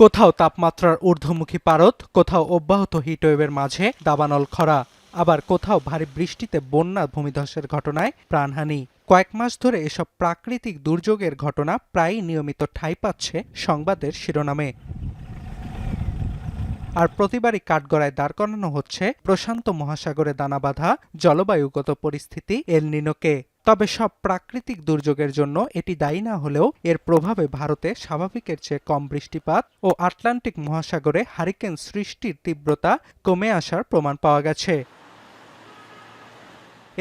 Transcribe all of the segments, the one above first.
কোথাও তাপমাত্রার ঊর্ধ্বমুখী পারদ, কোথাও অব্যাহত হিটওয়েভের মাঝে দাবানল খরা, আবার কোথাও ভারী বৃষ্টিতে বন্যা ভূমিধসের ঘটনায় প্রাণহানি। কয়েক মাস ধরে এসব প্রাকৃতিক দুর্যোগের ঘটনা প্রায়ই নিয়মিত ঠাঁই পাচ্ছে সংবাদের শিরোনামে। আর প্রতিবারই কাঠগড়ায় দাঁড় করানো হচ্ছে প্রশান্ত মহাসাগরে দানাবাঁধা জলবায়ুগত পরিস্থিতি এল নিনোকে। তবে সব প্রাকৃতিক দুর্যোগের জন্য এটি দায়ী না হলেও এর প্রভাবে ভারতে স্বাভাবিকের চেয়ে কম বৃষ্টিপাত ও আটলান্টিক মহাসাগরে হারিকেন সৃষ্টির তীব্রতা কমে আসার প্রমাণ পাওয়া গেছে।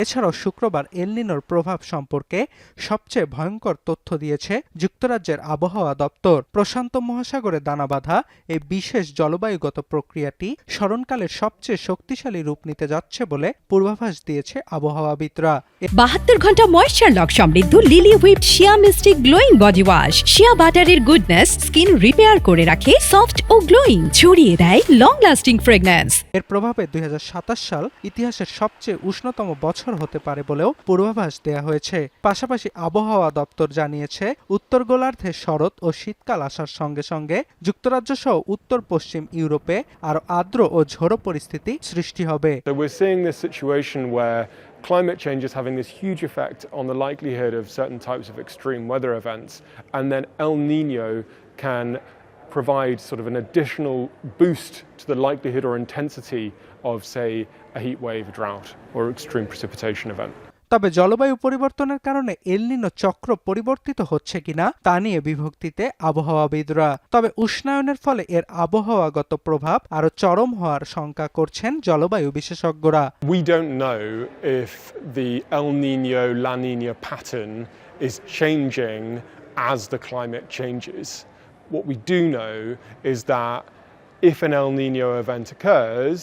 এছাড়াও শুক্রবার এল নিনোর প্রভাব সম্পর্কে সবচেয়ে ভয়ঙ্কর তথ্য দিয়েছে যুক্তরাজ্যের আবহাওয়া দপ্তর। প্রশান্ত মহাসাগরে দানাবাঁধা এই বিশেষ জলবায়ুগত প্রক্রিয়াটি স্মরণকালের সবচেয়ে শক্তিশালী রূপ নিতে যাচ্ছে বলে পূর্বাভাস দিয়েছে আবহাওয়াবিদরা। 72 ঘন্টা ময়েশ্চার লক সমৃদ্ধ লিলি হুইপড শিয়া মিস্টিক গ্লোয়িং বডি ওয়াশ। শিয়া বাটারের গুডনেস স্কিন রিপেয়ার করে রাখে সফট ও গ্লোয়িং, ছড়িয়ে দেয় লং লাস্টিং ফ্রেগন্যান্স। এর প্রভাবে 2027 সাল ইতিহাসের সবচেয়ে উষ্ণতম বছর হতে পারে বলেও পূর্বাভাস দেয়া হয়েছে। পাশাপাশি আবহাওয়া দপ্তর জানিয়েছে উত্তর গোলার্ধে শরৎ ও শীতকাল আসার সঙ্গে সঙ্গে যুক্তরাজ্য সহ উত্তর পশ্চিম ইউরোপে আরো আর্দ্র ও ঝোড়ো পরিস্থিতি সৃষ্টি হবে। Climate change is having this huge effect on the likelihood of certain types of extreme weather events, and then El Nino can provide sort of an additional boost to the likelihood or intensity of, say, a heat wave, drought, or extreme precipitation event. তবে জলবায়ু পরিবর্তনের কারণে এল নিনো চক্র পরিবর্তিত হচ্ছে কিনা তা নিয়ে বিভক্তিতে আবহাওয়াবিদরা। তবে উষ্ণায়নের ফলে এর আবহাওয়াগত প্রভাব আরো চরম হওয়ার শঙ্কা করছেন জলবায়ু বিশেষজ্ঞরা। We don't know if the El Nino La Nina pattern is changing as the climate changes. What we do know is that if an El Nino event occurs,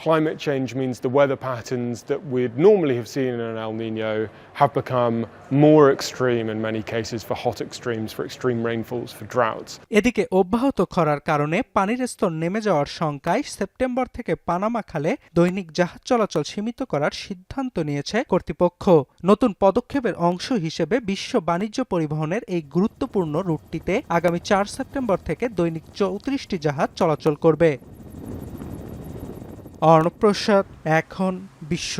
climate change means the weather patterns that we'd normally have seen in an El Nino have become more extreme in many cases for hot extremes, for extreme rainfalls, for droughts. এদিকে অব্যাহত খরার কারণে পানির স্তর নেমে যাওয়ার শঙ্কায় September থেকে পানামা খালে দৈনিক জাহাজ চলাচল সীমিত করার সিদ্ধান্ত নিয়েছে কর্তৃপক্ষ। নতুন পদক্ষেপের অংশ হিসেবে বিশ্ব বাণিজ্য পরিবহনের এই গুরুত্বপূর্ণ রুটটিতে আগামী 4 সেপ্টেম্বর থেকে দৈনিক 34টি জাহাজ চলাচল করবে। অর্ণব প্রসাদ, এখন বিশ্ব।